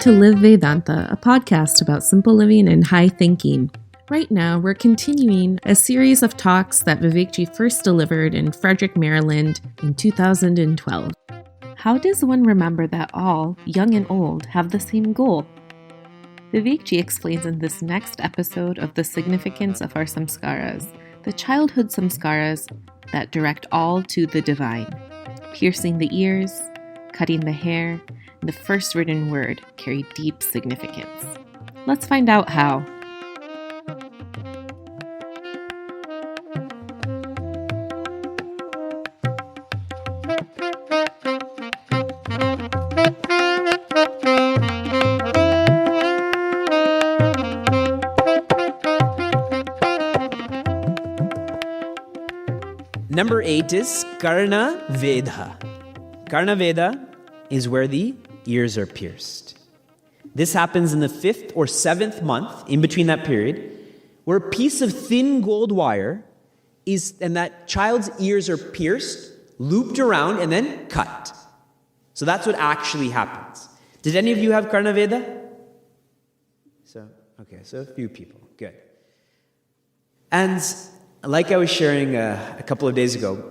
to Live Vedanta, a podcast about simple living and high thinking. Right now, we're continuing a series of talks that Vivekji first delivered in Frederick, Maryland in 2012. How does one remember that all, young and old, have the same goal? Vivekji explains in this next episode of the Significance of Our Samskaras, the childhood samskaras that direct all to the divine. Piercing the ears, cutting the hair, and the first written word carry deep significance. Let's find out how. Number 8 is Karna Veda. Karna Veda is where the ears are pierced. This happens in the 5th or 7th month, in between that period, where a piece of thin gold wire and that child's ears are pierced, looped around, and then cut. So that's what actually happens. Did any of you have Karna Veda? So a few people. Good. And like I was sharing a couple of days ago,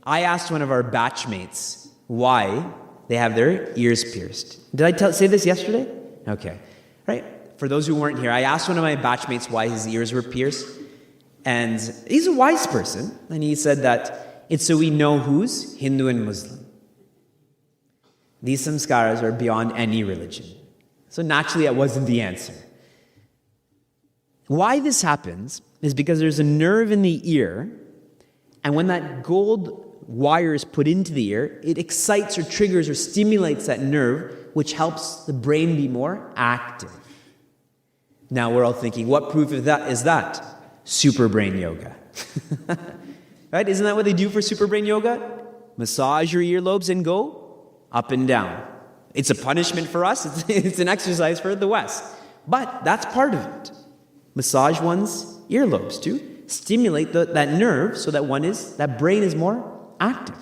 I asked one of our batchmates why they have their ears pierced. Did I say this yesterday? Okay. Right? For those who weren't here, I asked one of my batchmates why his ears were pierced. And he's a wise person. And he said that it's so we know who's Hindu and Muslim. These samskaras are beyond any religion. So naturally, that wasn't the answer. Why this happens is because there's a nerve in the ear, and when that gold wire is put into the ear, it excites or triggers or stimulates that nerve, which helps the brain be more active. Now we're all thinking, what proof of that is that? Super brain yoga. Right? Isn't that what they do for super brain yoga? Massage your earlobes and go up and down. It's a punishment for us. It's an exercise for the West. But that's part of it. Massage one's earlobes to stimulate that nerve so that brain is more active.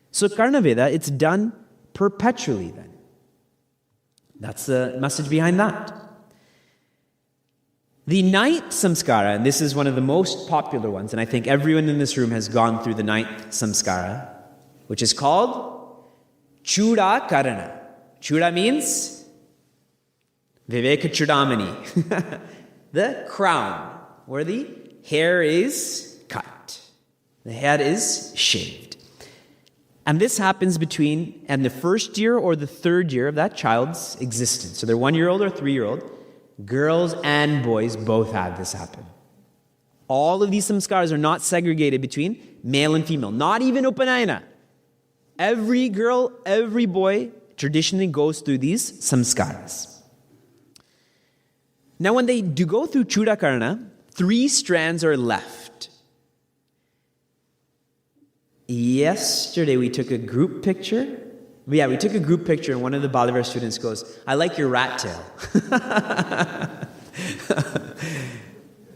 So Karna Veda, it's done perpetually then. That's the message behind that. The 9th samskara, and this is one of the most popular ones, and I think everyone in this room has gone through the 9th samskara, which is called Chuda Karana. Chuda means Vivekji Chudamani. The crown, where the hair is cut. The head is shaved. And this happens between the first year or the 3rd year of that child's existence. So they're 1-year-old or 3-year-old. Girls and boys both have this happen. All of these samskaras are not segregated between male and female. Not even Upanayana. Every girl, every boy traditionally goes through these samskaras. Now, when they do go through Chudakarana, 3 strands are left. Yesterday, we took a group picture. Yeah, we took a group picture, and one of the Bolivar students goes, "I like your rat tail."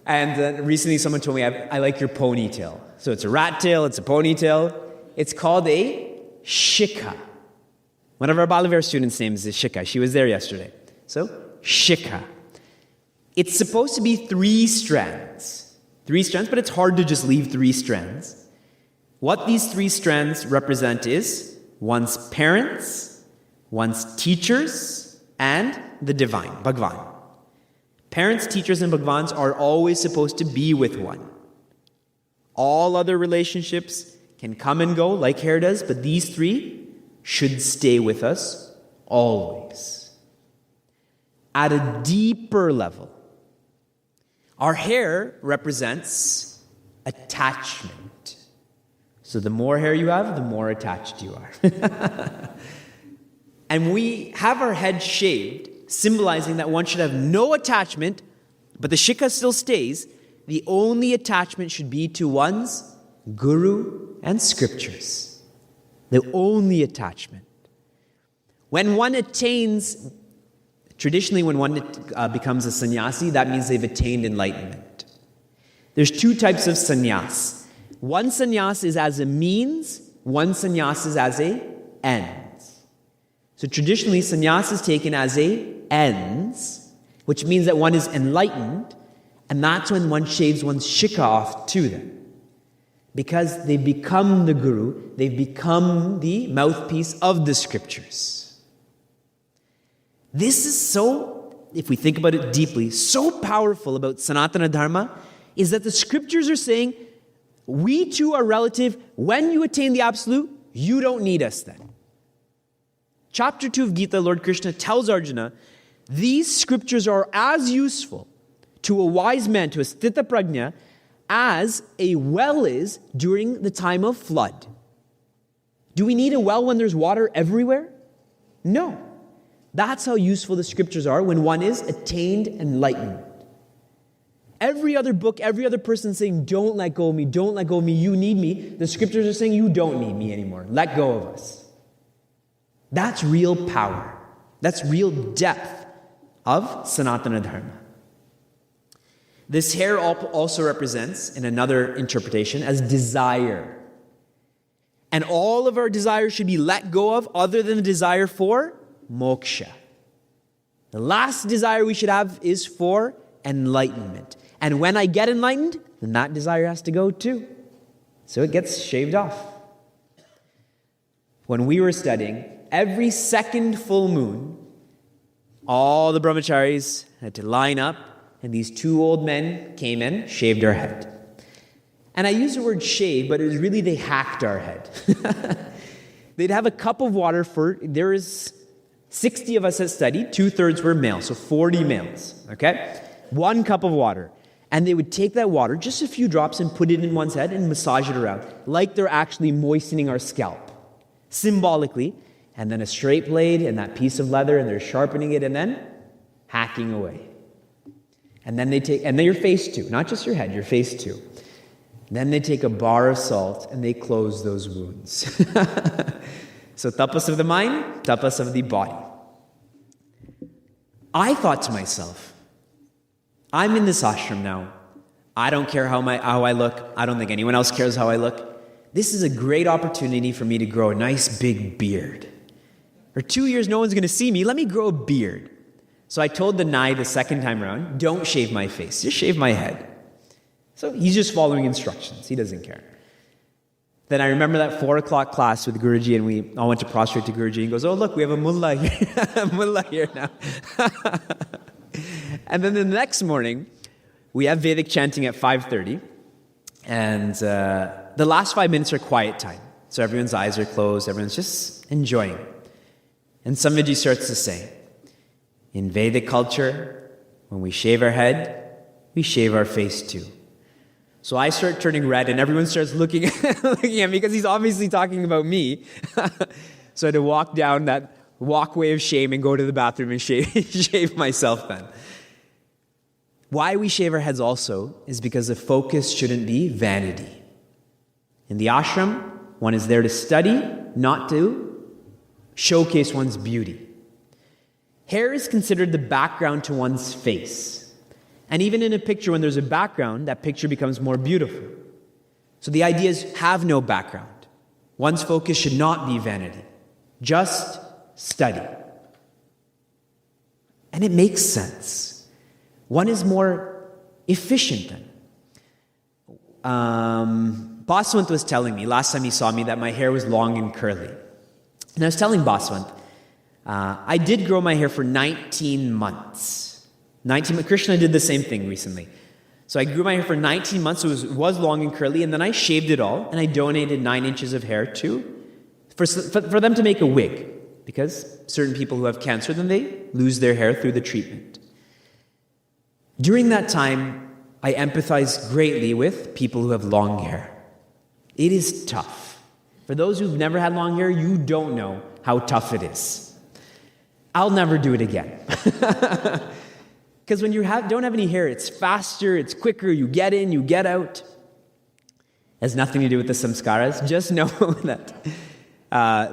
And recently, someone told me, "I like your ponytail." So it's a rat tail, it's a ponytail. It's called a shikha. One of our Bolivar students' names is Shikha. She was there yesterday. So, shikha. It's supposed to be 3 strands. 3 strands, but it's hard to just leave 3 strands. What these 3 strands represent is one's parents, one's teachers, and the divine, Bhagwan. Parents, teachers, and Bhagwans are always supposed to be with one. All other relationships can come and go like hair does, but these 3 should stay with us always. At a deeper level, our hair represents attachment. So the more hair you have, the more attached you are. And we have our head shaved, symbolizing that one should have no attachment, but the shikha still stays. The only attachment should be to one's guru and scriptures. The only attachment. When one attains, traditionally when one becomes a sannyasi, that means they've attained enlightenment. There's 2 types of sannyas. One sannyas is as a means, one sannyas is as a end. So traditionally, sannyas is taken as a ends, which means that one is enlightened, and that's when one shaves one's shikha off to them. Because they become the guru, they've become the mouthpiece of the scriptures. This is so, if we think about it deeply, so powerful about Sanatana Dharma, is that the scriptures are saying, we too are relative. When you attain the absolute, you don't need us then. Chapter 2 of Gita, Lord Krishna tells Arjuna, these scriptures are as useful to a wise man, to a sthita prajna, as a well is during the time of flood. Do we need a well when there's water everywhere? No. That's how useful the scriptures are when one is attained enlightenment. Every other book, every other person saying, don't let go of me, don't let go of me, you need me. The scriptures are saying, you don't need me anymore. Let go of us. That's real power. That's real depth of Sanatana Dharma. This hair also represents, in another interpretation, as desire. And all of our desires should be let go of other than the desire for moksha. The last desire we should have is for enlightenment. And when I get enlightened, then that desire has to go too. So it gets shaved off. When we were studying, every second full moon, all the brahmacharis had to line up, and these two old men came in, shaved our head. And I use the word shave, but it was really they hacked our head. They'd have a cup of water there is 60 of us that studied, 2/3 were male, so 40 males, okay? 1 cup of water. And they would take that water, just a few drops, and put it in one's head and massage it around, like they're actually moistening our scalp, symbolically. And then a straight blade and that piece of leather, and they're sharpening it and then hacking away. And then and then your face too, not just your head, your face too. Then they take a bar of salt and they close those wounds. So tapas of the mind, tapas of the body. I thought to myself, I'm in this ashram now. I don't care how I look. I don't think anyone else cares how I look. This is a great opportunity for me to grow a nice big beard. For 2 years, no one's going to see me. Let me grow a beard. So I told the Nai the second time around, don't shave my face. Just shave my head. So he's just following instructions. He doesn't care. Then I remember that 4 o'clock class with Guruji, and we all went to prostrate to Guruji. He goes, oh, look, we have a mullah here, mullah here now. And then the next morning, we have Vedic chanting at 5:30. And the last 5 minutes are quiet time. So everyone's eyes are closed. Everyone's just enjoying. And Swamiji starts to say, in Vedic culture, when we shave our head, we shave our face too. So I start turning red, and everyone starts looking at me because he's obviously talking about me. So I had to walk down that walkway of shame and go to the bathroom and shave myself then. Why we shave our heads also is because the focus shouldn't be vanity. In the ashram, one is there to study, not to showcase one's beauty. Hair is considered the background to one's face. And even in a picture, when there's a background, that picture becomes more beautiful. So the idea is have no background. One's focus should not be vanity. Just study. And it makes sense. One is more efficient then. Baswant was telling me, last time he saw me, that my hair was long and curly. And I was telling Baswant, I did grow my hair for 19 months. Krishna did the same thing recently. So I grew my hair for 19 months, so it was long and curly, and then I shaved it all, and I donated 9 inches of hair for them to make a wig, because certain people who have cancer, then they lose their hair through the treatment. During that time, I empathize greatly with people who have long hair. It is tough. For those who've never had long hair, you don't know how tough it is. I'll never do it again. Because when you don't have any hair, it's faster, it's quicker, you get in, you get out. It has nothing to do with the samskaras. Just know that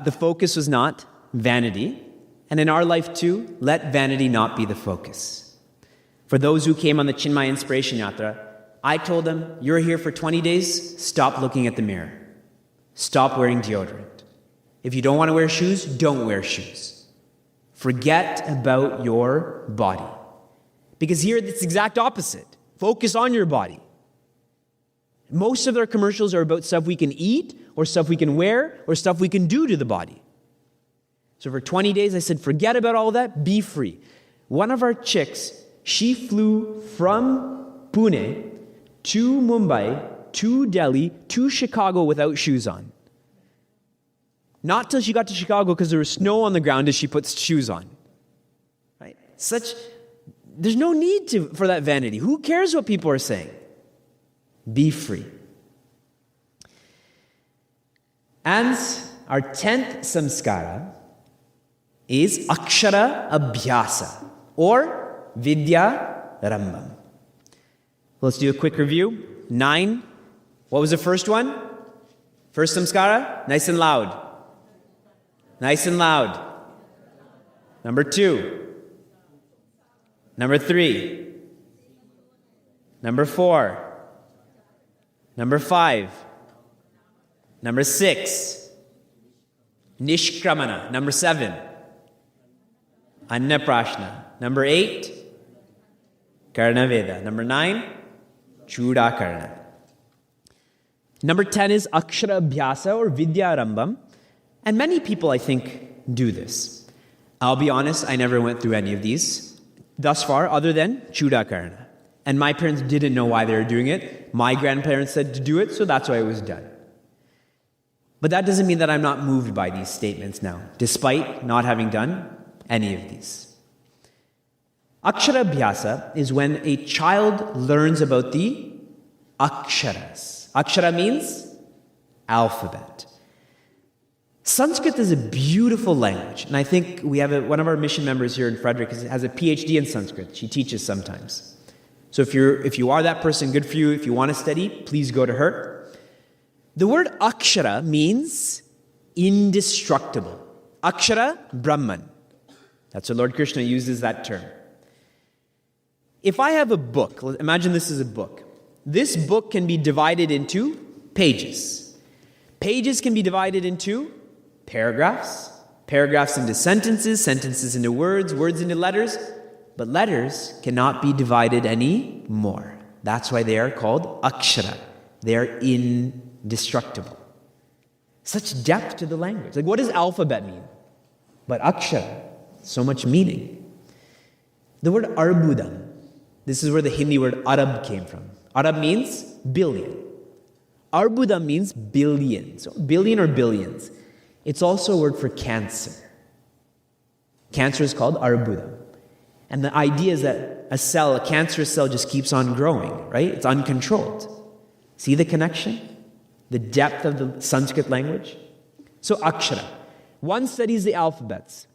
the focus was not vanity. And in our life too, let vanity not be the focus. For those who came on the Chinmaya Inspiration Yatra, I told them, you're here for 20 days, stop looking at the mirror. Stop wearing deodorant. If you don't want to wear shoes, don't wear shoes. Forget about your body. Because here it's the exact opposite. Focus on your body. Most of their commercials are about stuff we can eat, or stuff we can wear, or stuff we can do to the body. So for 20 days, I said, forget about all that, be free. One of our chicks, she flew from Pune to Mumbai, to Delhi, to Chicago without shoes on. Not till she got to Chicago because there was snow on the ground did she put shoes on. Right? There's no need for that vanity. Who cares what people are saying? Be free. And our 10th samskara is akshara abhyasa, or vidya rambam. Let's do a quick review. 9. What was the first one? First samskara? Nice and loud. Nice and loud. Number 2. Number 3. Number 4. Number 5. Number 6. Nishkramana. Number 7. Annaprashna. Number 8. Karnaveda. Number 9. Chudakarna. Number 10 is Akshara Abhyasa or Vidya Rambam. And many people, I think, do this. I'll be honest, I never went through any of these thus far, other than Chudakarna. And my parents didn't know why they were doing it. My grandparents said to do it, so that's why it was done. But that doesn't mean that I'm not moved by these statements now, despite not having done any of these. Akshara Abhyasa is when a child learns about the aksharas. Akshara means alphabet. Sanskrit is a beautiful language, and I think we have one of our mission members here in Frederick has a PhD in Sanskrit. She teaches sometimes. So if you are that person, good for you. If you want to study, please go to her. The word akshara means indestructible. Akshara, Brahman. That's what Lord Krishna uses that term. If I have a book, imagine this is a book. This book can be divided into pages. Pages can be divided into paragraphs, paragraphs into sentences, sentences into words, words into letters, but letters cannot be divided anymore. That's why they are called akshara. They are indestructible. Such depth to the language. Like, what does alphabet mean? But akshara, so much meaning. The word arbudam, this is where the Hindi word Arab came from. Arab means billion. Arbudam means billion. So billion or billions. It's also a word for cancer. Cancer is called arbudam. And the idea is that a cancerous cell just keeps on growing, right? It's uncontrolled. See the connection? The depth of the Sanskrit language? So akshara. One studies the alphabets.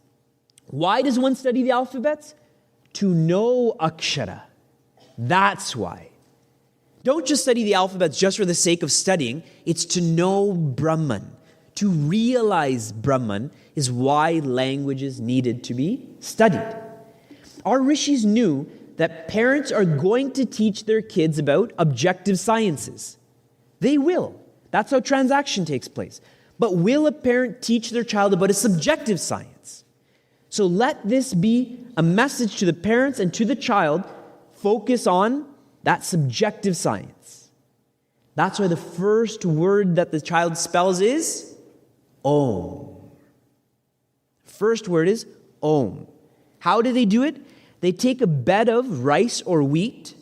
Why does one study the alphabets? To know akshara. That's why. Don't just study the alphabets just for the sake of studying. It's to know Brahman. To realize Brahman is why languages needed to be studied. Our rishis knew that parents are going to teach their kids about objective sciences. They will. That's how transaction takes place. But will a parent teach their child about a subjective science? So let this be a message to the parents and to the child. Focus on that subjective science. That's why the first word that the child spells is Om. First word is Om. How do they do it? They take a bed of rice or wheat,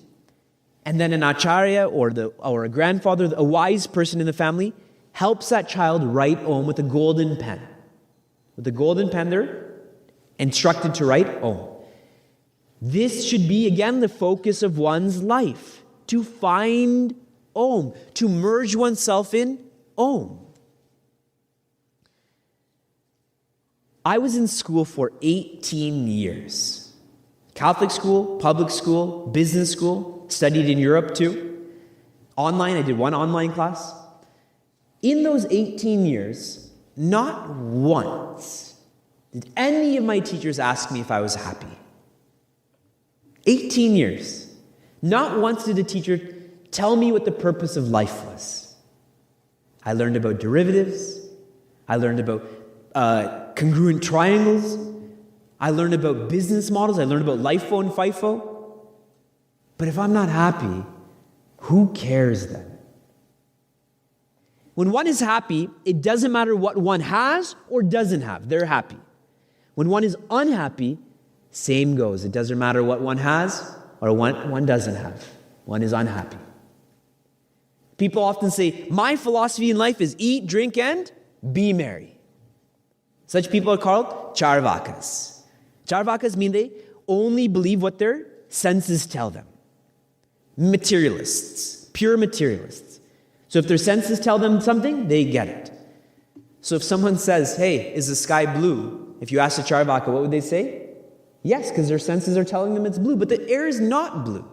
and then an acharya or a grandfather, a wise person in the family, helps that child write Om with a golden pen. With a golden pen, they're instructed to write Om. This should be, again, the focus of one's life, to find Om, to merge oneself in Om. I was in school for 18 years. Catholic school, public school, business school, studied in Europe too. Online, I did one online class. In those 18 years, not once did any of my teachers ask me if I was happy. 18 years. Not once did a teacher tell me what the purpose of life was. I learned about derivatives. I learned about congruent triangles. I learn about business models. I learn about LIFO and FIFO. But if I'm not happy, who cares then? When one is happy, it doesn't matter what one has or doesn't have. They're happy. When one is unhappy, same goes. It doesn't matter what one has or what one doesn't have. One is unhappy. People often say, my philosophy in life is eat, drink, and be merry. Such people are called charvakas. Charvakas mean they only believe what their senses tell them. Materialists, pure materialists. So if their senses tell them something, they get it. So if someone says, hey, is the sky blue? If you ask a charvaka, what would they say? Yes, because their senses are telling them it's blue, but the air is not blue.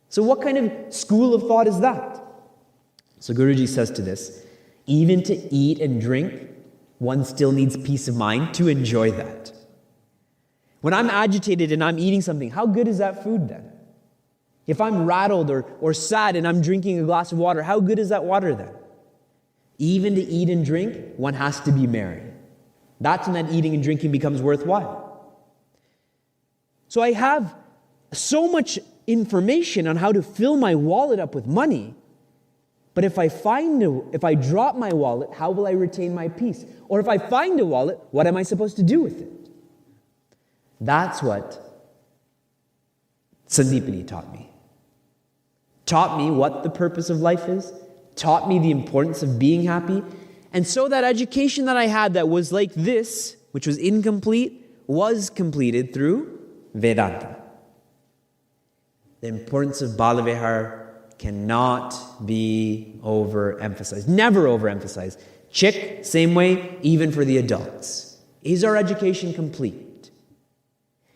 So what kind of school of thought is that? So Guruji says to this, even to eat and drink, one still needs peace of mind to enjoy that. When I'm agitated and I'm eating something, how good is that food then? If I'm rattled or sad and I'm drinking a glass of water, how good is that water then? Even to eat and drink, one has to be merry. That's when that eating and drinking becomes worthwhile. So I have so much information on how to fill my wallet up with money, but if I drop my wallet, how will I retain my peace? Or if I find a wallet, what am I supposed to do with it? That's what Sandipani taught me. Taught me what the purpose of life is, taught me the importance of being happy, and so that education that I had that was like this, which was incomplete, was completed through Vedanta. The importance of Balavihar cannot be overemphasized. Never overemphasized. Chick, same way, even for the adults. Is our education complete?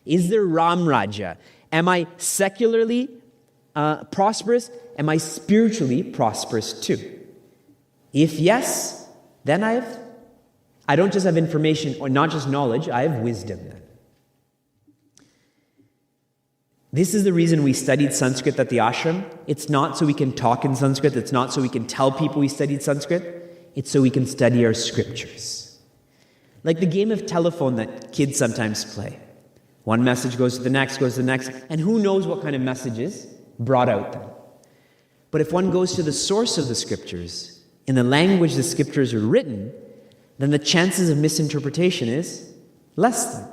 Is there Ram Raja? Am I secularly prosperous? Am I spiritually prosperous too? If yes, then I don't just have information or not just knowledge, I have wisdom then. This is the reason we studied Sanskrit at the ashram. It's not so we can talk in Sanskrit. It's not so we can tell people we studied Sanskrit. It's so we can study our scriptures. Like the game of telephone that kids sometimes play. One message goes to the next, and who knows what kind of message is brought out then. But if one goes to the source of the scriptures, in the language the scriptures are written, then the chances of misinterpretation is less than.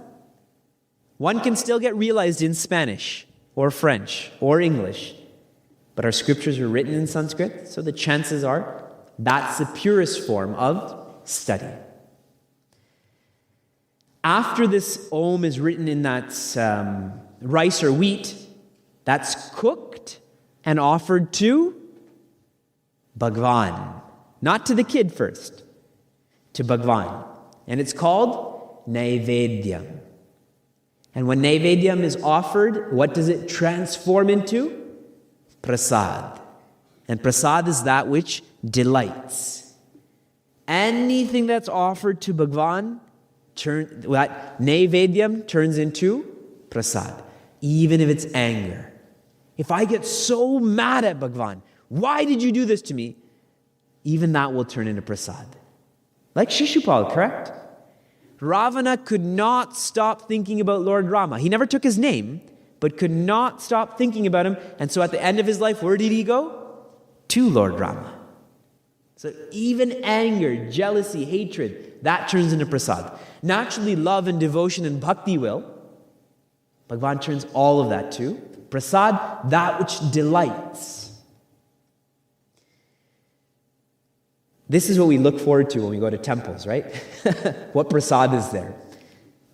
One can still get realized in Spanish or French or English, but our scriptures are written in Sanskrit, so the chances are that's the purest form of study. After this Om is written in that rice or wheat, that's cooked and offered to Bhagwan. Not to the kid first, to Bhagwan. And it's called Naivedyam. And when Naivedyam is offered, what does it transform into? Prasad. And prasad is that which delights. Anything that's offered to Bhagwan, that Naivedyam turns into prasad. Even if it's anger. If I get so mad at Bhagwan, why did you do this to me? Even that will turn into prasad. Like Shishupal, correct? Ravana could not stop thinking about Lord Rama. He never took his name, but could not stop thinking about him. And so at the end of his life, where did he go? To Lord Rama. So even anger, jealousy, hatred, that turns into prasad. Naturally, love and devotion and bhakti will. Bhagwan turns all of that to prasad, that which delights. This is what we look forward to when we go to temples, right? What prasad is there?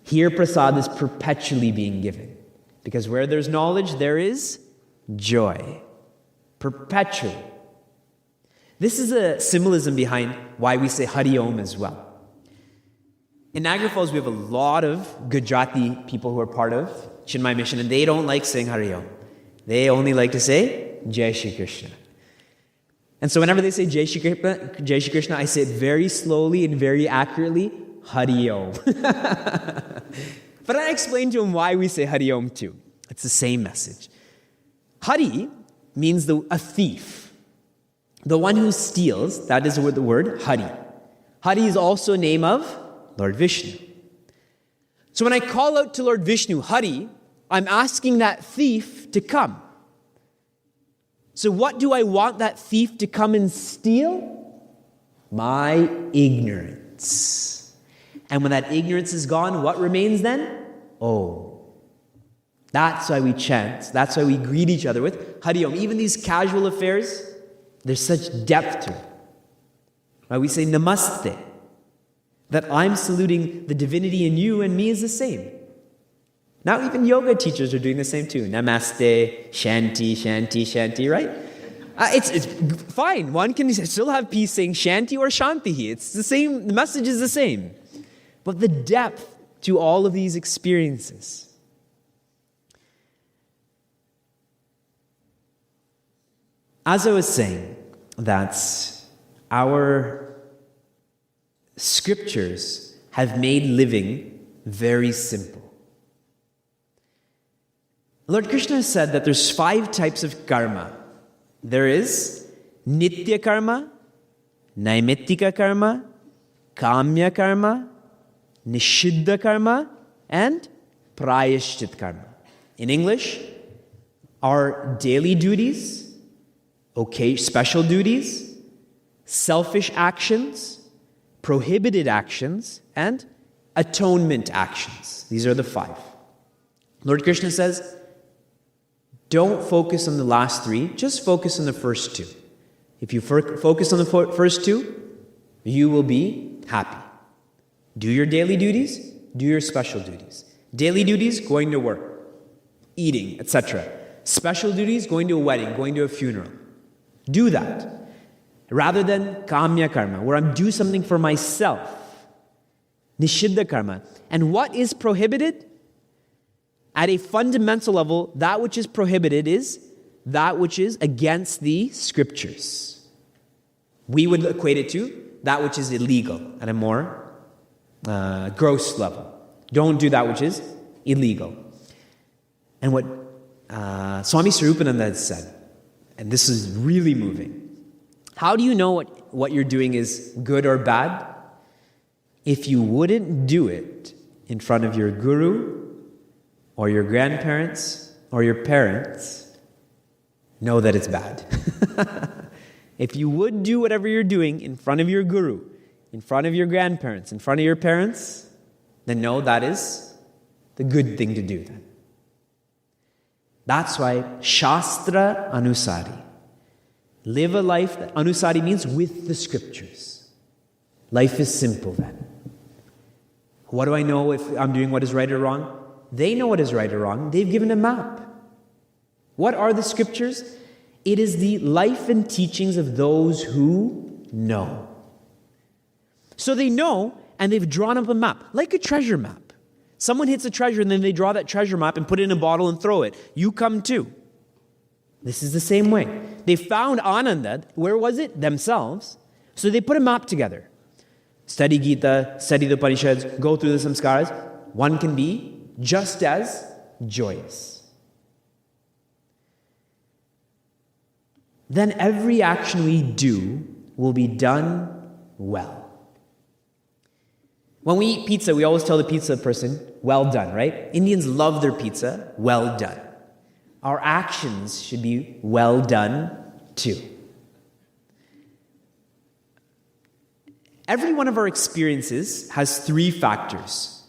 Here, prasad is perpetually being given. Because where there's knowledge, there is joy. Perpetually. This is a symbolism behind why we say Hari Om as well. In Niagara Falls, we have a lot of Gujarati people who are part of Chinmay Mission, and they don't like saying Hari Om. They only like to say Jai Shri Krishna. And so whenever they say Jai Shri Krishna, I say it very slowly and very accurately, Hari Om. But I explained to him why we say Hari Om too. It's the same message. Hari means a thief. The one who steals, that is the word Hari. Hari is also a name of Lord Vishnu. So when I call out to Lord Vishnu, Hari, I'm asking that thief to come. So what do I want that thief to come and steal? My ignorance. And when that ignorance is gone, what remains then? Oh. That's why we chant. That's why we greet each other with Hari Om. Even these casual affairs, there's such depth to it. Right? We say Namaste. That I'm saluting the divinity in you and me is the same. Now even yoga teachers are doing the same too. Namaste, Shanti, Shanti, Shanti, right? It's fine. One can still have peace saying Shanti or Shanti. It's the same, the message is the same. But the depth to all of these experiences. As I was saying, that our scriptures have made living very simple. Lord Krishna has said that there's 5 types of karma. There is Nitya karma, Naimittika karma, Kamya karma, Nishiddha karma, and Prayashchit karma. In English, our daily duties, special duties, selfish actions, prohibited actions, and atonement actions. These are the 5. Lord Krishna says, don't focus on the last 3, just focus on the first 2. If you focus on the first 2, you will be happy. Do your daily duties, do your special duties. Daily duties, going to work, eating, etc. Special duties, going to a wedding, going to a funeral. Do that. Rather than kamya karma, where I'm doing something for myself. Nishiddha karma. And what is prohibited? At a fundamental level, that which is prohibited is that which is against the scriptures. We would equate it to that which is illegal at a more gross level. Don't do that which is illegal. And what Swami Swarupananda has said, and this is really moving, how do you know what you're doing is good or bad? If you wouldn't do it in front of your guru or your grandparents or your parents, know that it's bad. If you would do whatever you're doing in front of your guru, in front of your grandparents, in front of your parents, then know that is the good thing to do then. That's why Shastra Anusari. Live a life that Anusari means with the scriptures. Life is simple then. What do I know if I'm doing what is right or wrong? They know what is right or wrong. They've given a map. What are the scriptures? It is the life and teachings of those who know. So they know, and they've drawn up a map, like a treasure map. Someone hits a treasure, and then they draw that treasure map and put it in a bottle and throw it. You come too. This is the same way. They found Ananda. Where was it? Themselves. So they put a map together. Study Gita, study the Upanishads, go through the samskaras. One can be just as joyous. Then every action we do will be done well. When we eat pizza, we always tell the pizza person, well done, right? Indians love their pizza, well done. Our actions should be well done too. Every one of our experiences has 3 factors.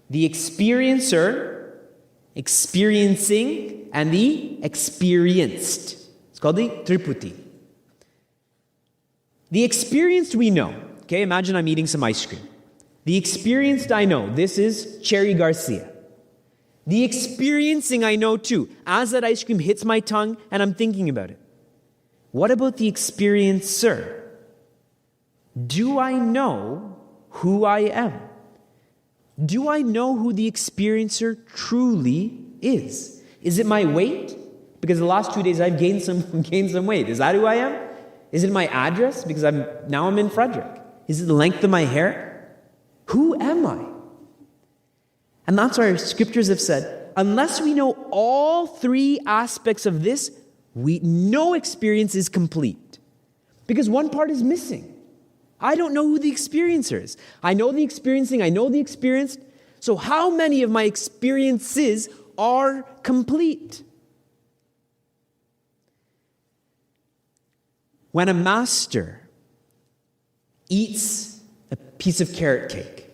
The experiencer, experiencing, and the experienced. It's called the Triputi. The experienced we know. Okay, imagine I'm eating some ice cream. The experienced I know. This is Cherry Garcia. The experiencing I know too. As that ice cream hits my tongue and I'm thinking about it. What about the experiencer? Do I know who I am? Do I know who the experiencer truly is? Is it my weight? Because the last 2 days I've gained some weight. Is that who I am? Is it my address? Because I'm in Frederick. Is it the length of my hair? Who am I? And that's why our scriptures have said, unless we know all 3 aspects of this, no experience is complete. Because one part is missing. I don't know who the experiencer is. I know the experiencing, I know the experienced. So how many of my experiences are complete? When a master eats a piece of carrot cake,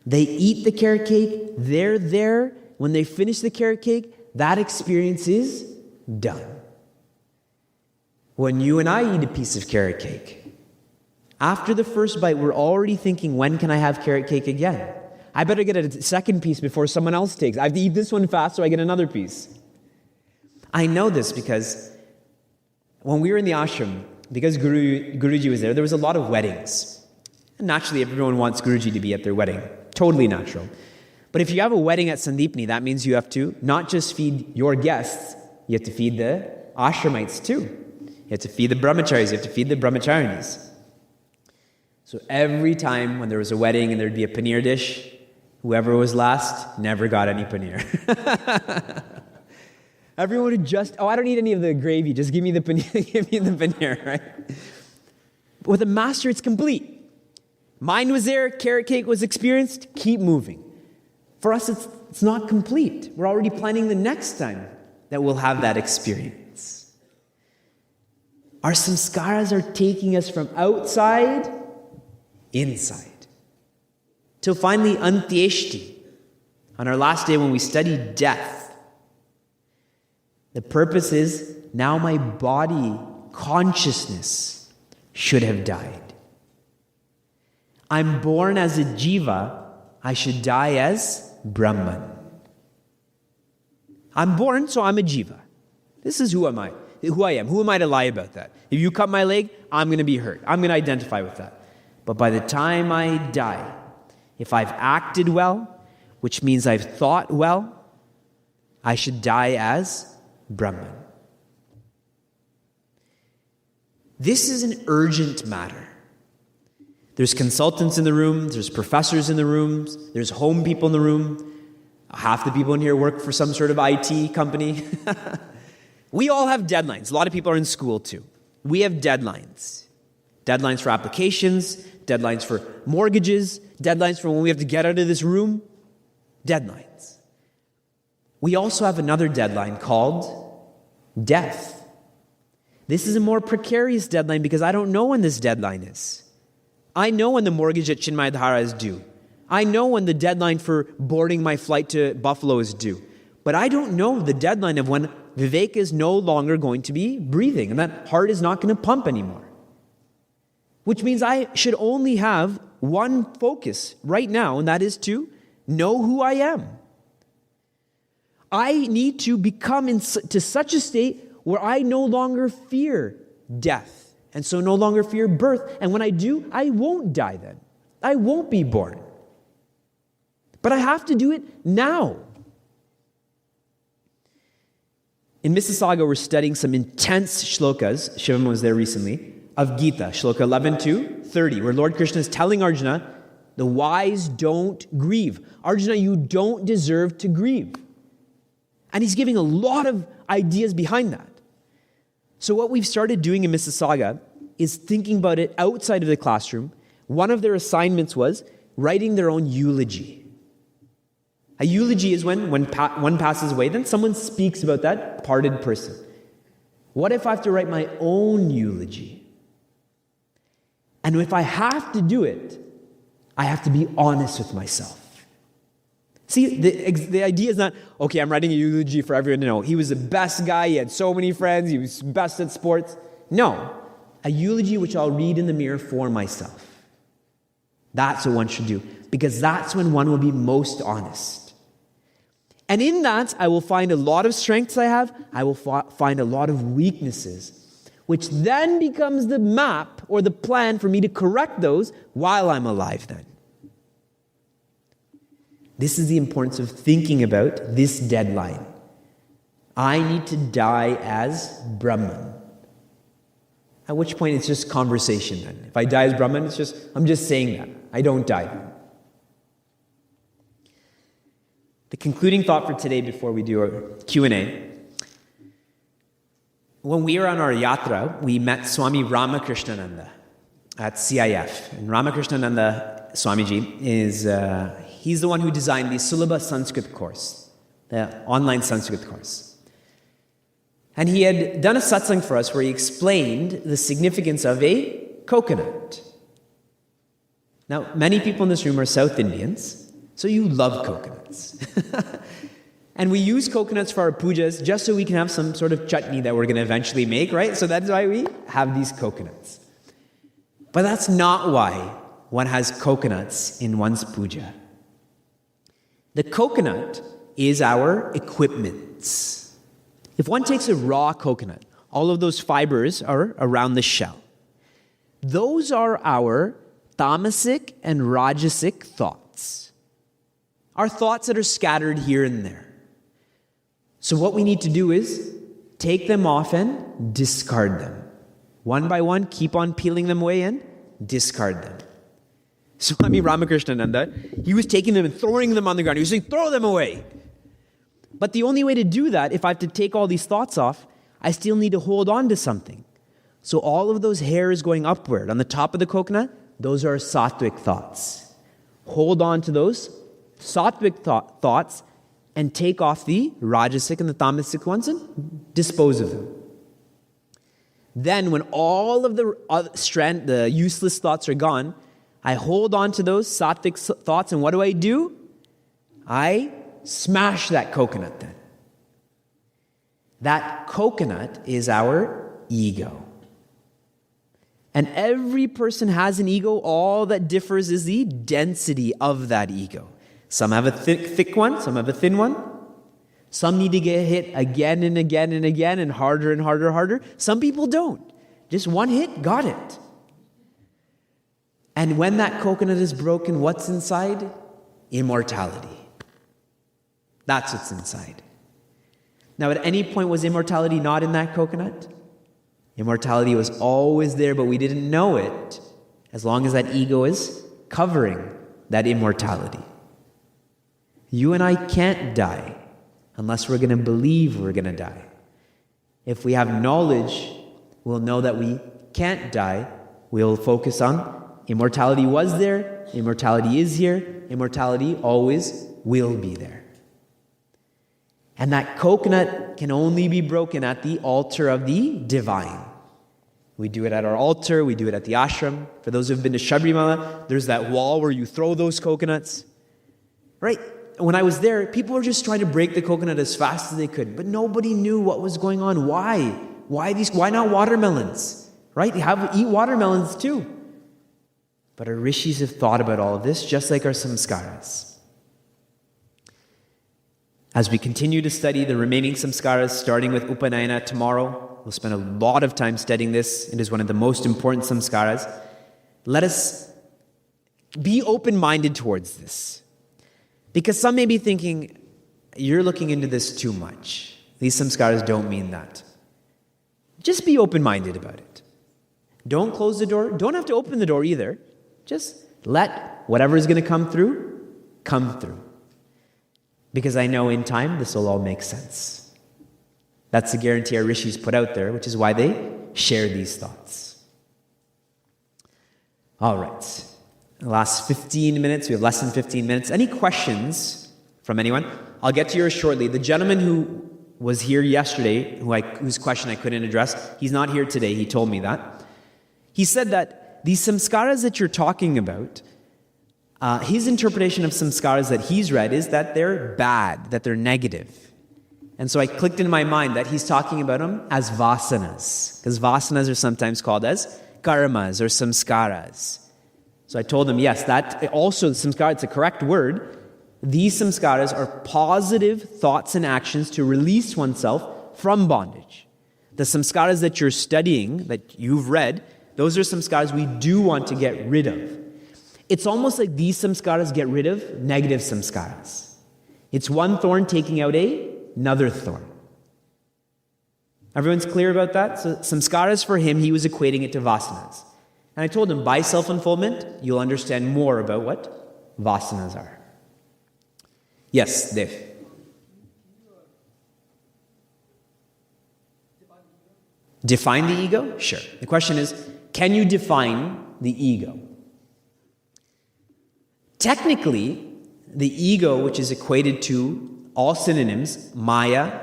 they eat the carrot cake, they're there. When they finish the carrot cake, that experience is done. When you and I eat a piece of carrot cake, after the first bite, we're already thinking, when can I have carrot cake again? I better get a second piece before someone else takes. I have to eat this one fast so I get another piece. I know this because when we were in the ashram, because Guruji was there was a lot of weddings. And naturally, everyone wants Guruji to be at their wedding. Totally natural. But if you have a wedding at Sandipni, that means you have to not just feed your guests, you have to feed the ashramites too. You have to feed the brahmacharis, you have to feed the brahmacharinis. So every time when there was a wedding and there'd be a paneer dish, whoever was last never got any paneer. Everyone would just, I don't need any of the gravy, just give me the paneer, give me the paneer, right? But with a master, it's complete. Mine was there, carrot cake was experienced, keep moving. For us, it's not complete. We're already planning the next time that we'll have that experience. Our samskaras are taking us from outside inside. Till finally, antyeshti, on our last day when we study death. The purpose is, now my body consciousness should have died. I'm born as a jiva, I should die as Brahman. I'm born, so I'm a jiva. This is who am I? Who I am. Who am I to lie about that? If you cut my leg, I'm going to be hurt. I'm going to identify with that. But by the time I die, if I've acted well, which means I've thought well, I should die as Brahman. This is an urgent matter. There's consultants in the room, there's professors in the rooms, there's home people in the room. Half the people in here work for some sort of IT company. We all have deadlines. A lot of people are in school too. We have deadlines. Deadlines for applications, deadlines for mortgages, deadlines for when we have to get out of this room. Deadlines. We also have another deadline called death. This is a more precarious deadline because I don't know when this deadline is. I know when the mortgage at Chinmay Dhara is due. I know when the deadline for boarding my flight to Buffalo is due. But I don't know the deadline of when Vivek is no longer going to be breathing and that heart is not going to pump anymore. Which means I should only have one focus right now, and that is to know who I am. I need to become to such a state where I no longer fear death, and so no longer fear birth. And when I do, I won't die then. I won't be born. But I have to do it now. In Mississauga, we're studying some intense shlokas. Shivam was there recently. Of Gita, shloka 11 to 30, where Lord Krishna is telling Arjuna, the wise don't grieve. Arjuna, you don't deserve to grieve. And he's giving a lot of ideas behind that. So what we've started doing in Mississauga is thinking about it outside of the classroom. One of their assignments was writing their own eulogy. A eulogy is when one passes away, then someone speaks about that parted person. What if I have to write my own eulogy? And if I have to do it, I have to be honest with myself. See, the idea is not, okay, I'm writing a eulogy for everyone to know. He was the best guy, he had so many friends, he was best at sports. No, a eulogy which I'll read in the mirror for myself. That's what one should do, because that's when one will be most honest. And in that, I will find a lot of strengths I have, I will find a lot of weaknesses, which then becomes the map or the plan for me to correct those while I'm alive then. This is the importance of thinking about this deadline. I need to die as Brahman. At which point it's just conversation then. If I die as Brahman, I'm just saying that. I don't die then. The concluding thought for today before we do our Q&A. When we were on our yatra, we met Swami Ramakrishnananda at CIF. And Ramakrishnananda Swamiji He's the one who designed the Sulabha Sanskrit course, the online Sanskrit course. And he had done a satsang for us where he explained the significance of a coconut. Now, many people in this room are South Indians, so you love coconuts. And we use coconuts for our pujas just so we can have some sort of chutney that we're going to eventually make, right? So that's why we have these coconuts. But that's not why one has coconuts in one's puja. The coconut is our equipment. If one takes a raw coconut, all of those fibers are around the shell. Those are our tamasic and rajasic thoughts. Our thoughts that are scattered here and there. So what we need to do is take them off and discard them. One by one, keep on peeling them away and discard them. Swami Ramakrishnananda, he was taking them and throwing them on the ground. He was saying, throw them away. But the only way to do that, if I have to take all these thoughts off, I still need to hold on to something. So all of those hairs going upward on the top of the coconut, those are sattvic thoughts. Hold on to those sattvic thoughts and take off the rajasic and the tamasic ones and dispose of them. Then when all of the useless thoughts are gone, I hold on to those sattvic thoughts, and what do? I smash that coconut then. That coconut is our ego. And every person has an ego. All that differs is the density of that ego. Some have a thick one, some have a thin one. Some need to get hit again and again and again and harder. Some people don't. Just one hit, got it. And when that coconut is broken, what's inside? Immortality. That's what's inside. Now, at any point, was immortality not in that coconut? Immortality was always there, but we didn't know it as long as that ego is covering that immortality. You and I can't die unless we're going to believe we're going to die. If we have knowledge, we'll know that we can't die. We'll focus on immortality was there, immortality is here, immortality always will be there. And that coconut can only be broken at the altar of the divine. We do it at our altar, we do it at the ashram. For those who have been to Sabrimala, there's that wall where you throw those coconuts. Right? When I was there, people were just trying to break the coconut as fast as they could, but nobody knew what was going on. Why? Why not watermelons? Right? Eat watermelons too. But our rishis have thought about all of this, just like our samskaras. As we continue to study the remaining samskaras, starting with Upanayana tomorrow, we'll spend a lot of time studying this. It is one of the most important samskaras. Let us be open-minded towards this. Because some may be thinking, you're looking into this too much. These samskaras don't mean that. Just be open-minded about it. Don't close the door. Don't have to open the door either. Just let whatever is going to come through, come through. Because I know in time this will all make sense. That's the guarantee our rishis put out there, which is why they share these thoughts. All right. The last 15 minutes, we have less than 15 minutes. Any questions from anyone? I'll get to yours shortly. The gentleman who was here yesterday, whose question I couldn't address, he's not here today. He told me that. He said that these samskaras that you're talking about, his interpretation of samskaras that he's read is that they're bad, that they're negative. And so I clicked in my mind that he's talking about them as vasanas, because vasanas are sometimes called as karmas or samskaras. So I told him, yes, that also, samskara, it's a correct word. These samskaras are positive thoughts and actions to release oneself from bondage. The samskaras that you're studying, that you've read, those are samskaras we do want to get rid of. It's almost like these samskaras get rid of negative samskaras. It's one thorn taking out another thorn. Everyone's clear about that? So samskaras for him, he was equating it to vasanas. And I told him, by self-unfoldment, you'll understand more about what vasanas are. Yes, Dev. Define the ego? Sure. The question is, can you define the ego? Technically, the ego, which is equated to all synonyms, Maya,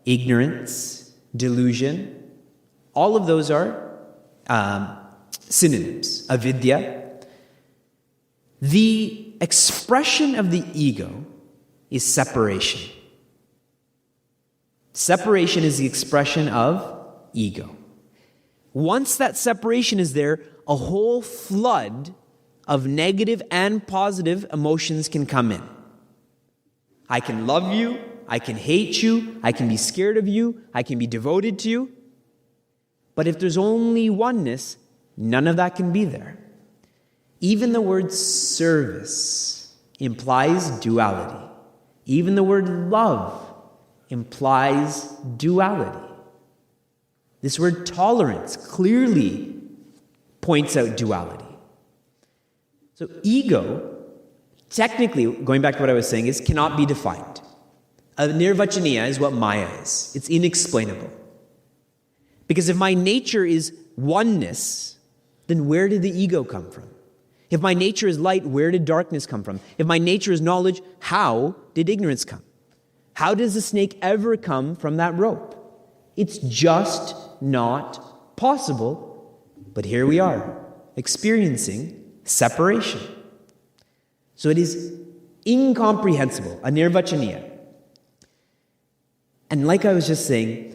ignorance, delusion, all of those are synonyms, avidya. The expression of the ego is separation. Separation is the expression of ego. Once that separation is there, a whole flood of negative and positive emotions can come in. I can love you, I can hate you, I can be scared of you, I can be devoted to you. But if there's only oneness, none of that can be there. Even the word service implies duality. Even the word love implies duality. This word tolerance clearly points out duality. So ego, technically, going back to what I was saying, cannot be defined. A nirvachaniya is what Maya is. It's inexplainable. Because if my nature is oneness, then where did the ego come from? If my nature is light, where did darkness come from? If my nature is knowledge, how did ignorance come? How does the snake ever come from that rope? It's just not possible. But here we are, experiencing separation. So it is incomprehensible, a nirvachaniya. And like I was just saying,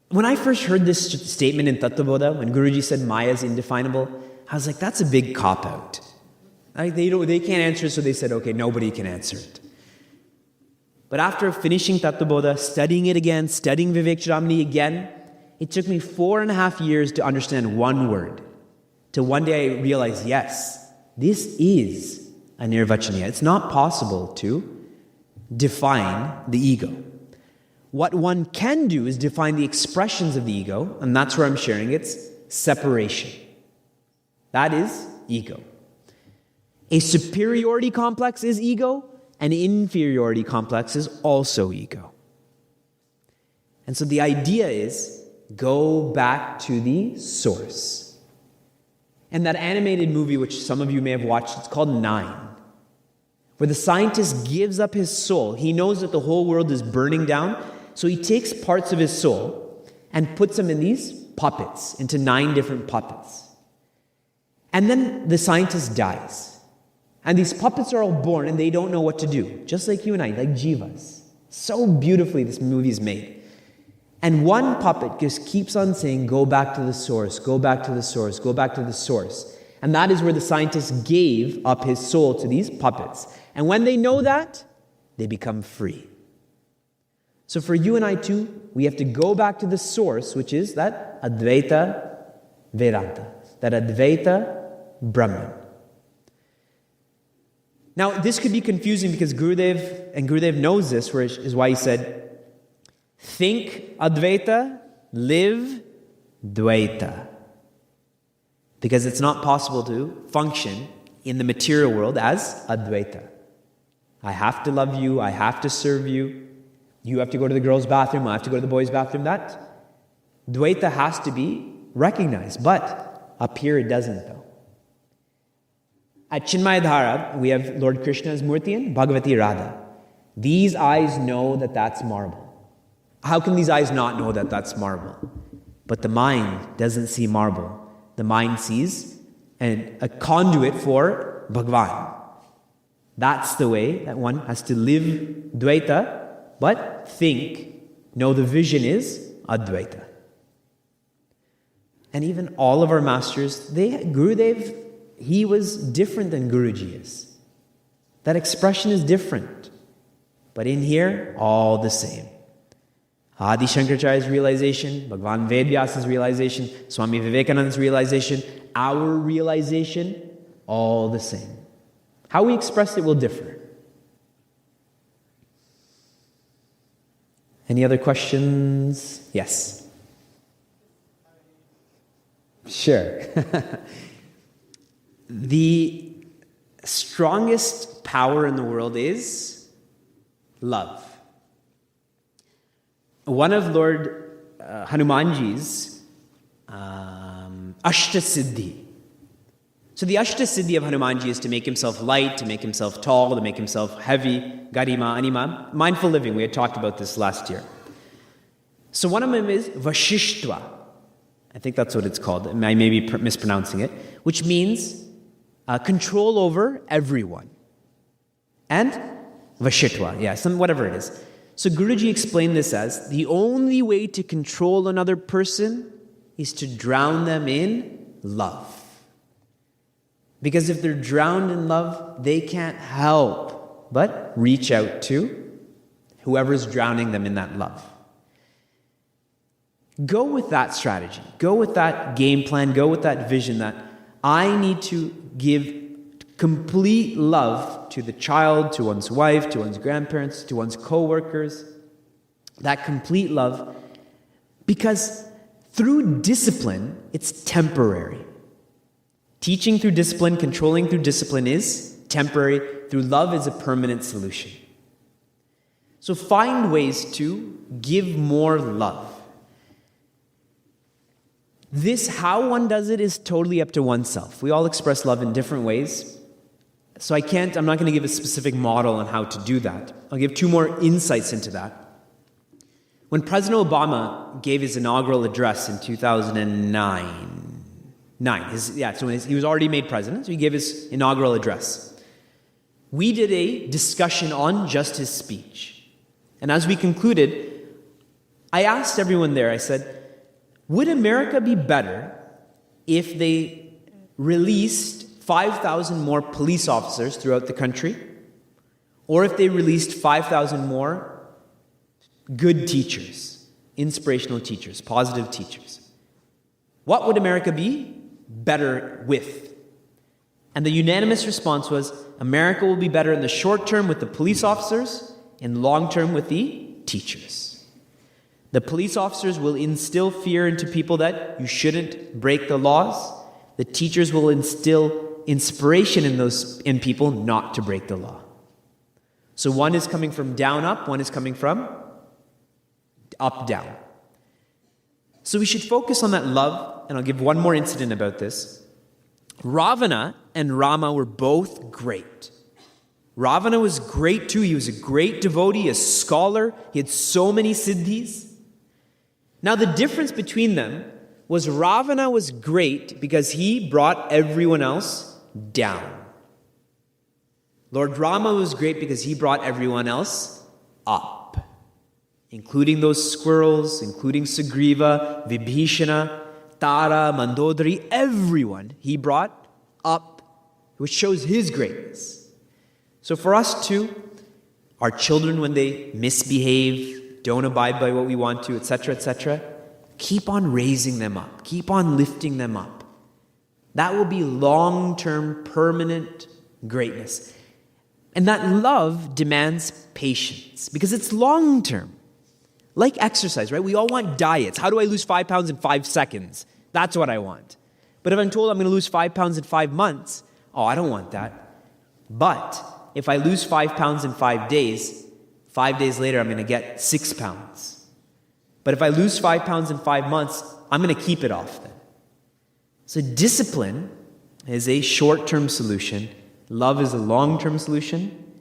when I first heard this statement in Tattvabodha, when Guruji said Maya is indefinable, I was like, that's a big cop-out. They can't answer it, so they said, okay, nobody can answer it. But after finishing Tattvabodha, studying it again, studying Vivekji again, it took me 4.5 years to understand one word. Till one day I realized, yes, this is a nirvachaniya. It's not possible to define the ego. What one can do is define the expressions of the ego, and that's where I'm sharing it's separation. That is ego. A superiority complex is ego, an inferiority complex is also ego. And so the idea is, go back to the source. And that animated movie, which some of you may have watched, it's called Nine, where the scientist gives up his soul. He knows that the whole world is burning down, so he takes parts of his soul and puts them in these puppets, into 9 different puppets. And then the scientist dies. And these puppets are all born and they don't know what to do, just like you and I, like jivas. So beautifully this movie is made. And one puppet just keeps on saying, go back to the source, go back to the source, go back to the source. And that is where the scientist gave up his soul to these puppets. And when they know that, they become free. So for you and I too, we have to go back to the source, which is that Advaita Vedanta, that Advaita Brahman. Now, this could be confusing because Gurudev knows this, which is why he said, think Advaita, live Dvaita. Because it's not possible to function in the material world as Advaita. I have to love you, I have to serve you, you have to go to the girls' bathroom, I have to go to the boys' bathroom. That Dvaita has to be recognized, but up here it doesn't though. At Chinmayadhara, we have Lord Krishna's Murti and Bhagavati Radha. These eyes know that that's marble. How can these eyes not know that that's marble? But the mind doesn't see marble. The mind sees a conduit for Bhagwan. That's the way that one has to live Dvaita, but know the vision is Advaita. And even all of our masters, Gurudev, he was different than Guruji is. That expression is different. But in here, all the same. Adi Shankaracharya's realization, Bhagwan Vedvyasa's realization, Swami Vivekananda's realization, our realization, all the same. How we express it will differ. Any other questions? Yes. Sure. The strongest power in the world is love. One of Lord Hanumanji's Ashtasiddhi, So the Ashta Siddhi of Hanumanji is to make himself light, to make himself tall, to make himself heavy, Garima, Anima, mindful living. We had talked about this last year. So one of them is Vashishtva. I think that's what it's called. I may be mispronouncing it, which means control over everyone. And Vashitva, whatever it is. So Guruji explained this as the only way to control another person is to drown them in love. Because if they're drowned in love, they can't help but reach out to whoever's drowning them in that love. Go with that strategy. Go with that game plan. Go with that vision that I need to give complete love to the child, to one's wife, to one's grandparents, to one's co-workers. That complete love. Because through discipline, it's temporary. Teaching through discipline, controlling through discipline is temporary. Through love is a permanent solution. So find ways to give more love. How one does it is totally up to oneself. We all express love in different ways. So I'm not going to give a specific model on how to do that. I'll give two more insights into that. When President Obama gave his inaugural address in 2009, he was already made president, so he gave his inaugural address. We did a discussion on just his speech. And as we concluded, I asked everyone there, I said, would America be better if they released 5,000 more police officers throughout the country? Or if they released 5,000 more good teachers, inspirational teachers, positive teachers? What would America be better with? And the unanimous response was, America will be better in the short term with the police officers, in long term with the teachers. The police officers will instill fear into people that you shouldn't break the laws. The teachers will instill inspiration in people not to break the law. So one is coming from down up, one is coming from up down. So we should focus on that love, and I'll give one more incident about this. Ravana and Rama were both great. Ravana was great too. He was a great devotee, a scholar. He had so many siddhis. Now the difference between them was Ravana was great because he brought everyone else down. Lord Rama was great because he brought everyone else up, including those squirrels, including Sugriva, Vibhishana, Tara, Mandodari, everyone he brought up, which shows his greatness. So for us too, our children, when they misbehave, don't abide by what we want to, etc., keep on raising them up. Keep on lifting them up. That will be long-term, permanent greatness. And that love demands patience because it's long-term. Like exercise, right? We all want diets. How do I lose 5 pounds in 5 seconds? That's what I want. But if I'm told I'm going to lose 5 pounds in 5 months, I don't want that. But if I lose 5 pounds in 5 days, 5 days later I'm going to get 6 pounds. But if I lose 5 pounds in 5 months, I'm going to keep it off then. So discipline is a short-term solution. Love is a long-term solution.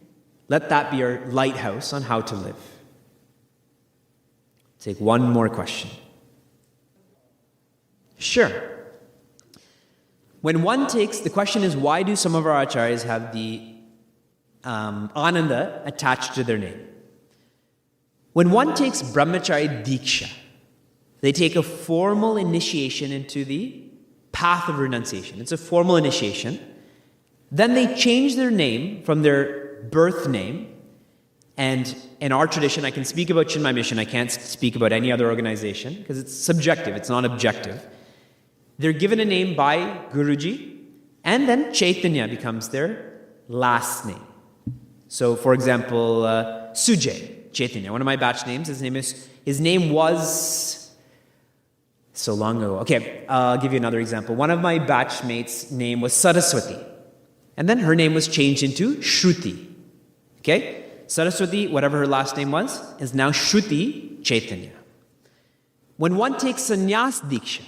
Let that be our lighthouse on how to live. Take one more question. Sure. The question is, why do some of our acharyas have the ananda attached to their name? When one takes brahmachari diksha, they take a formal initiation into the path of renunciation. It's a formal initiation. Then they change their name from their birth name. And in our tradition, I can speak about Chinmay Mission. I can't speak about any other organization because it's subjective. It's not objective. They're given a name by Guruji, and then Chaitanya becomes their last name. So, for example, Sujay Chaitanya, one of my batch names. His name was so long ago. Okay, I'll give you another example. One of my batchmates' name was Saraswati, and then her name was changed into Shruti. Okay. Saraswati, whatever her last name was, is now Shruti Chaitanya. When one takes sannyas diksha,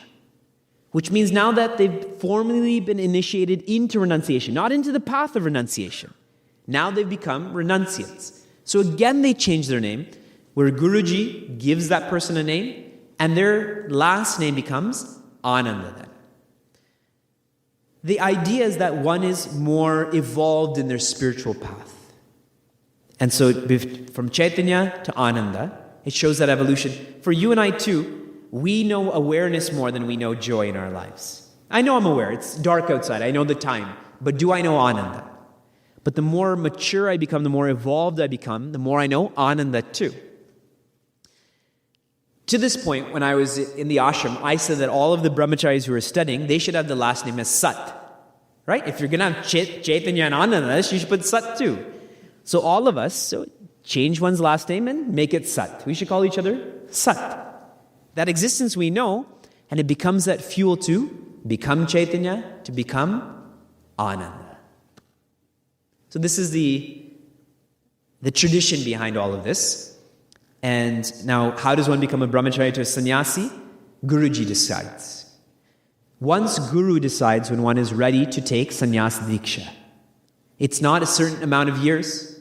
which means now that they've formally been initiated into renunciation, not into the path of renunciation. Now they've become renunciants. So again, they change their name, where Guruji gives that person a name, and their last name becomes Ananda then. The idea is that one is more evolved in their spiritual path. And so from Chaitanya to Ananda, it shows that evolution. For you and I too, we know awareness more than we know joy in our lives. I know I'm aware. It's dark outside. I know the time. But do I know Ananda? But the more mature I become, the more evolved I become, the more I know Ananda too. To this point, when I was in the ashram, I said that all of the brahmacharis who were studying, they should have the last name as Sat. Right? If you're going to have Chaitanya and Ananda, you should put Sat too. So all of us, change one's last name and make it Sat. We should call each other Sat. That existence we know, and it becomes that fuel to become Chaitanya, to become Ananda. So this is the tradition behind all of this. And now, how does one become a brahmachari to a sannyasi? Guruji decides. Once Guru decides when one is ready to take sannyas diksha. It's not a certain amount of years.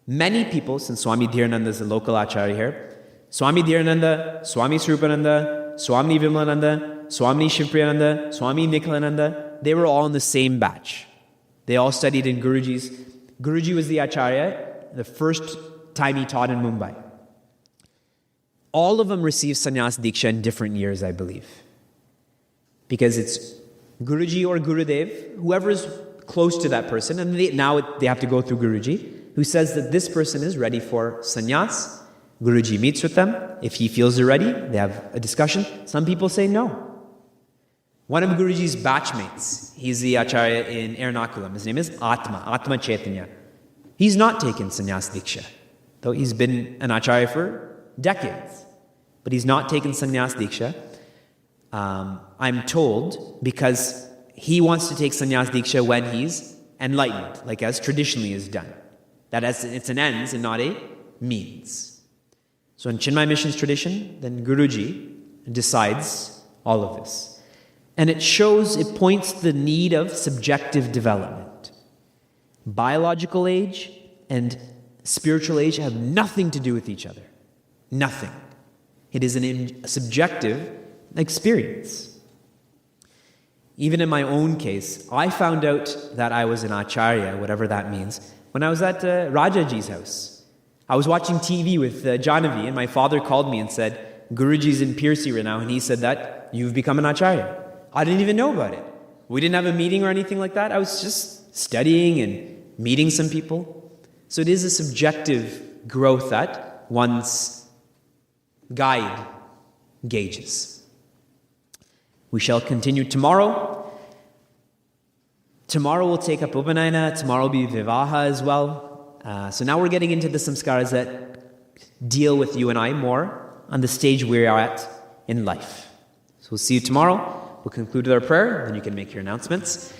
Many people, since Swami Dhirananda is the local acharya here, Swami Dhirananda, Swami Swarupananda, Swami Vimalananda, Swami Shivpriyananda, Swami Nikhilananda, they were all in the same batch. They all studied in Guruji's. Guruji was the acharya the first time he taught in Mumbai. All of them received sannyas diksha in different years, I believe. Because it's Guruji or Gurudev, whoever is close to that person, and now they have to go through Guruji, who says that this person is ready for sannyas. Guruji meets with them. If he feels they're ready, they have a discussion. Some people say no. One of Guruji's batchmates, he's the acharya in Ernakulam. His name is Atma Chaitanya. He's not taken sannyas diksha, though he's been an acharya for decades. But he's not taken sannyas diksha, I'm told, because he wants to take sannyas diksha when he's enlightened, like as traditionally is done. That it's an ends and not a means. So in Chinmaya Mission's tradition, then Guruji decides all of this. And it points to the need of subjective development. Biological age and spiritual age have nothing to do with each other. Nothing. It is a subjective experience. Even in my own case, I found out that I was an acharya, whatever that means, when I was at Rajaji's house. I was watching TV with Janavi, and my father called me and said, Guruji's in Piercy right now, and he said that you've become an acharya. I didn't even know about it. We didn't have a meeting or anything like that. I was just studying and meeting some people. So it is a subjective growth that one's guide gauges. We shall continue tomorrow. Tomorrow we'll take up Upanayana. Tomorrow will be Vivaha as well. So now we're getting into the samskaras that deal with you and I more on the stage we are at in life. So we'll see you tomorrow. We'll conclude with our prayer, then you can make your announcements.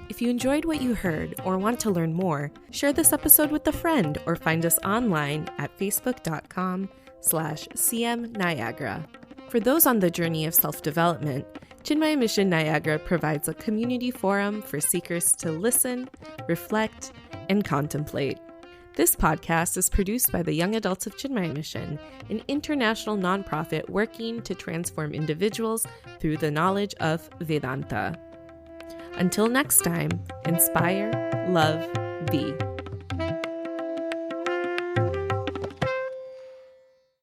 If you enjoyed what you heard or want to learn more, share this episode with a friend or find us online at facebook.com/cmniagara. For those on the journey of self-development, Chinmaya Mission Niagara provides a community forum for seekers to listen, reflect, and contemplate. This podcast is produced by the Young Adults of Chinmaya Mission, an international nonprofit working to transform individuals through the knowledge of Vedanta. Until next time, inspire, love, be.